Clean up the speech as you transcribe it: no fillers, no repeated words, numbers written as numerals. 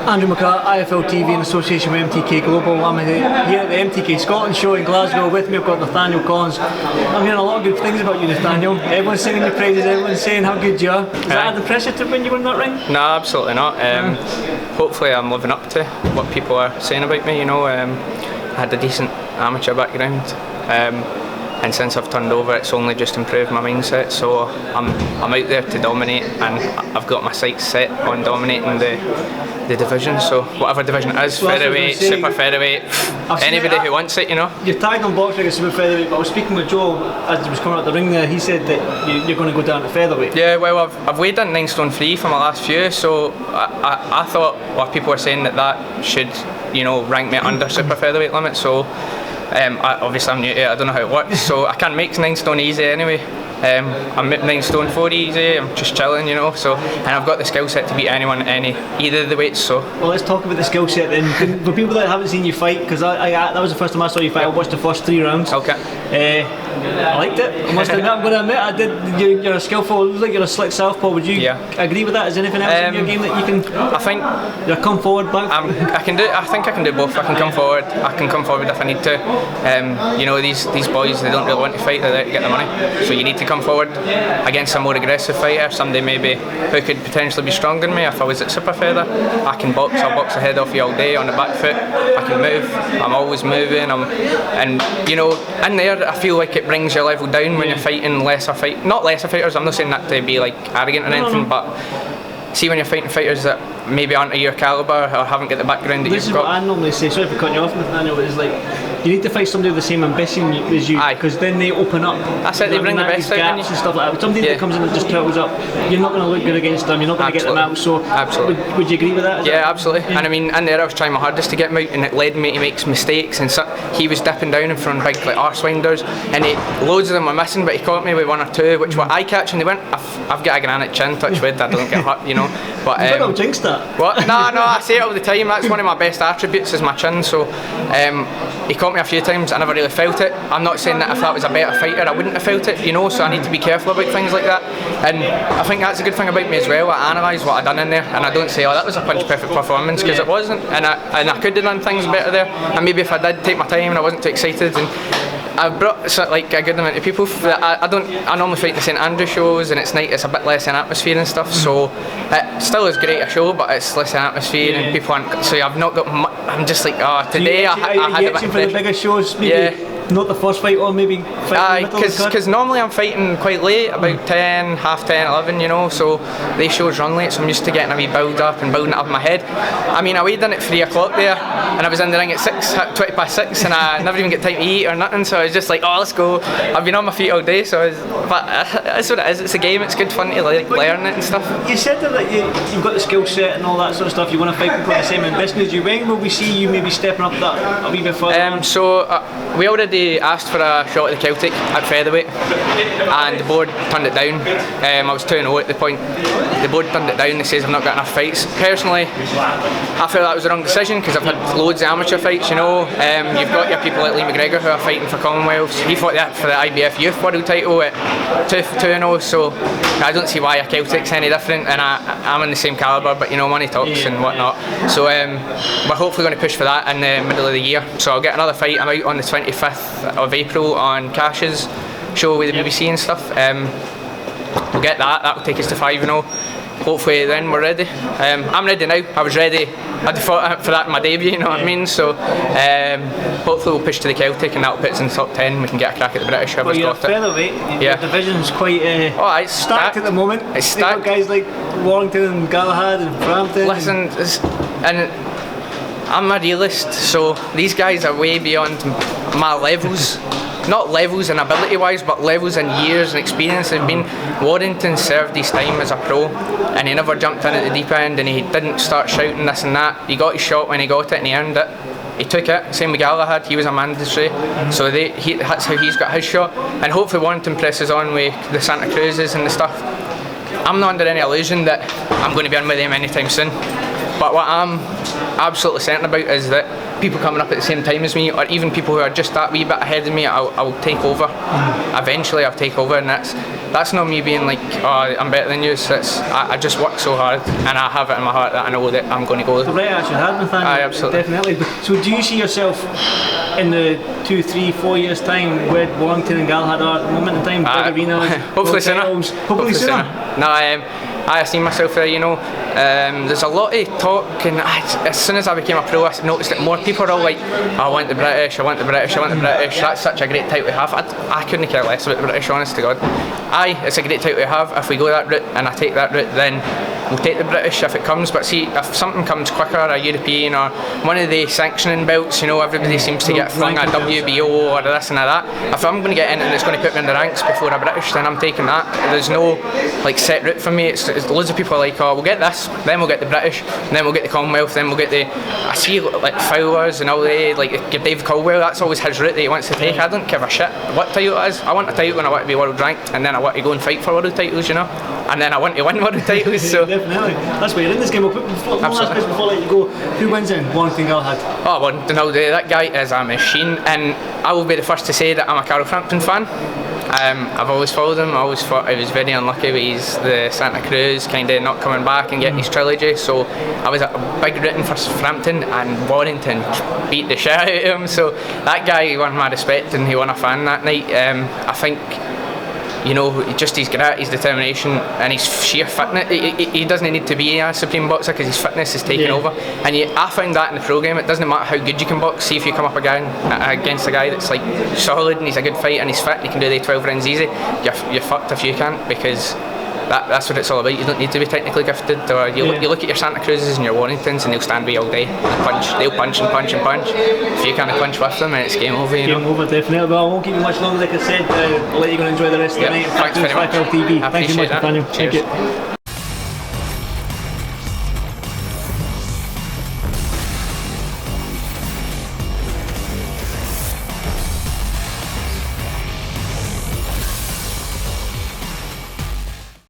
Andrew McCART, IFL TV in association with MTK Global. I'm here at the MTK Scotland show in Glasgow. With me I've got Nathaniel Collins. I'm hearing a lot of good things about you, Nathaniel. Everyone's singing your praises, everyone's saying how good you are. Does that add the pressure to when you win that ring? No, absolutely not. Hopefully I'm living up to what people are saying about me, you know. I had a decent amateur background. And since I've turned over, it's only just improved my mindset. So I'm out there to dominate, and I've got my sights set on dominating the division. So whatever division it is, featherweight, super featherweight, anybody who wants it, you know. You're tagged on boxing as super featherweight, but I was speaking with Joe as he was coming out the ring there. He said that you're going to go down to featherweight. Yeah, well, I've weighed in 9 stone 3 for my last few, so I thought, well, people were saying that should, you know, rank me under super featherweight limit. So. Obviously I'm new to it, I don't know how it works, so I can't make 9 stone easy anyway. I'm 9 stone 4 easy, I'm just chilling, you know, so, and I've got the skill set to beat anyone at either of the weights, so. Well, let's talk about the skill set then. For people that haven't seen you fight, because that was the first time I saw you fight, I watched the first 3 rounds. Okay. I liked it, I must admit, I'm going to admit, I did. You're a skillful, it looks like you're a slick southpaw. Would you agree with that? Is there anything else in your game that you can? I think you're come forward, back. I think I can do both. I can come forward. I can come forward if I need to. You know, these boys, they don't really want to fight. They're there to get the money. So you need to come forward against a more aggressive fighter, somebody maybe who could potentially be stronger than me. If I was at super feather, I can box. I'll box the head off you all day on the back foot. I can move. I'm always moving. And you know, in there, I feel like it brings your level down when you're fighting not lesser fighters. I'm not saying that to be like arrogant or anything, but see when you're fighting fighters that maybe aren't of your calibre or haven't got the background that you've got. This is what I normally say, sorry for cutting you off, Nathaniel, is like you need to fight somebody with the same ambition as you, because then they open up. That's it, they bring the best out in you. And stuff like that. Somebody that comes in and just turtles up, you're not going to look good against them, you're not going to get them out, so would you agree with that? Absolutely. And I mean, in there I was trying my hardest to get him out, and it led me to make mistakes, and he was dipping down in front of big like arse winders, and loads of them were missing, but he caught me with 1 or 2, which were eye catch, and they went, I've got a granite chin, touch wood, I don't get hurt, you know. But I've jinxed that. What? No, I say it all the time, that's one of my best attributes is my chin, so he caught me a few times, I never really felt it. I'm not saying that if that was a better fighter I wouldn't have felt it, you know, so I need to be careful about things like that. And I think that's a good thing about me as well. I analyse what I've done in there, and I don't say, oh, that was a punch perfect performance, because it wasn't, and I could have done things better there, and maybe if I did take my time and I wasn't too excited, and I've brought like a good amount of people. I normally fight the St Andrew shows, and it's a bit less in atmosphere and stuff. So it still is great a show, but it's less in atmosphere and people aren't. So I've not got. I'm just like, today I had a bit for the bigger shows, maybe. Not the first fight, or maybe because normally I'm fighting quite late, about 10, half 10, 11, you know, so these shows run late, so I'm used to getting a wee build up and building it up in my head. I mean, I weighed in at 3 o'clock there, and I was in the ring at 20 past 6, and I never even get time to eat or nothing, so I was just like, oh, let's go. I've been on my feet all day, but that's what it is, it's a game, it's good fun to like learn it and stuff. You said that you've got the skill set and all that sort of stuff, you want to fight people with the same ambition as you. When will we see you maybe stepping up that a wee bit further? We already asked for a shot at the Celtic at featherweight, and the board turned it down. I was 2-0 at the point. The board turned it down. They says I've not got enough fights. Personally, I feel that was the wrong decision, because I've had loads of amateur fights, you know. You've got your people like Lee McGregor who are fighting for Commonwealths. He fought that for the IBF Youth World title at 2-0, so I don't see why a Celtic's any different, and I'm in the same calibre, but you know, money talks and whatnot. So we're hopefully going to push for that in the middle of the year. So I'll get another fight. I'm out on the 25th of April on Cash's show with the BBC and stuff. We'll get that'll take us to 5-0. Hopefully then we're ready. I'm ready now. I was ready. I'd fought for that in my debut, you know what I mean? So hopefully we'll push to the Celtic, and that'll put us in the top 10. We can get a crack at the British. Well, you're a featherweight. Your division's quite it's stacked at the moment. It's stacked. You've got guys like Warrington and Galahad and Brampton. Listen, and I'm a realist, so these guys are way beyond my levels. Not levels and ability wise, but levels and years and experience. Warrington served his time as a pro, and he never jumped in at the deep end, and he didn't start shouting this and that. He got his shot when he got it, and he earned it. He took it. Same with Galahad, he was a mandatory, so that's how he's got his shot. And hopefully Warrington presses on with the Santa Cruzes and the stuff. I'm not under any illusion that I'm going to be on with them anytime soon. But what I'm absolutely certain about is that people coming up at the same time as me, or even people who are just that wee bit ahead of me, I'll take over. Eventually I'll take over, and that's not me being like, oh, I'm better than you. I just work so hard, and I have it in my heart that I know that I'm going to go. The right attitude, Nathaniel. Aye, absolutely. Definitely. So do you see yourself in the 2, 3, 4 years time where Warrington and Galahad are at the moment in time? Big arenas, hopefully sooner. Hopefully sooner. No, I see myself there, you know. There's a lot of talk, and as soon as I became a pro, I noticed that more people are all like, I want the British, I want the British, I want the British. That's such a great title to have. I couldn't care less about the British, honest to God. It's a great title to have. If we go that route and I take that route, then we'll take the British if it comes. But see, if something comes quicker, a European or one of the sanctioning belts, you know, everybody seems to get flung a WBO or this and that. If I'm going to get in and it's going to put me in the ranks before a British, then I'm taking that. There's no like set route for me. It's loads of people are like, oh, we'll get this, then we'll get the British, and then we'll get the Commonwealth, then we'll get the. I see like Fowler's and all the like Dave Caldwell. That's always his route that he wants to take. I don't give a shit what title it is. I want a title and I want to be world ranked, and then I want to go and fight for world titles, you know, and then I want to win world titles. So definitely, that's why you're in this game. We'll put one last question before I let you go. Who wins in Warrington Galahad? Oh, Warrington all day. That guy is a machine, and I will be the first to say that I'm a Carl Frampton fan. I've always followed him. I always thought he was very unlucky with the Santa Cruz kind of not coming back and getting his trilogy, so I was a big rooting for Frampton, and Warrington beat the shit out of him, so that guy won my respect and he won a fan that night. I think, you know, just his grit, his determination and his sheer fitness. He doesn't need to be a supreme boxer because his fitness is taking over, and I found that in the pro game. It doesn't matter how good you can box. See, if you come up against a guy that's like solid and he's a good fight and he's fit and he can do the 12 rounds easy, you're fucked if you can't, because that's what it's all about. You don't need to be technically gifted, or you look at your Santa Cruzes and your Warringtons and they'll stand by all day. They'll punch and punch and punch. If you can't punch with them, then it's game over. You know? Game over, definitely. Well, I won't keep you much longer. Like I said, I'll let you go and enjoy the rest of the night. Thanks very much. TV. I Thank you much, that. Nathaniel. Cheers. Thank you.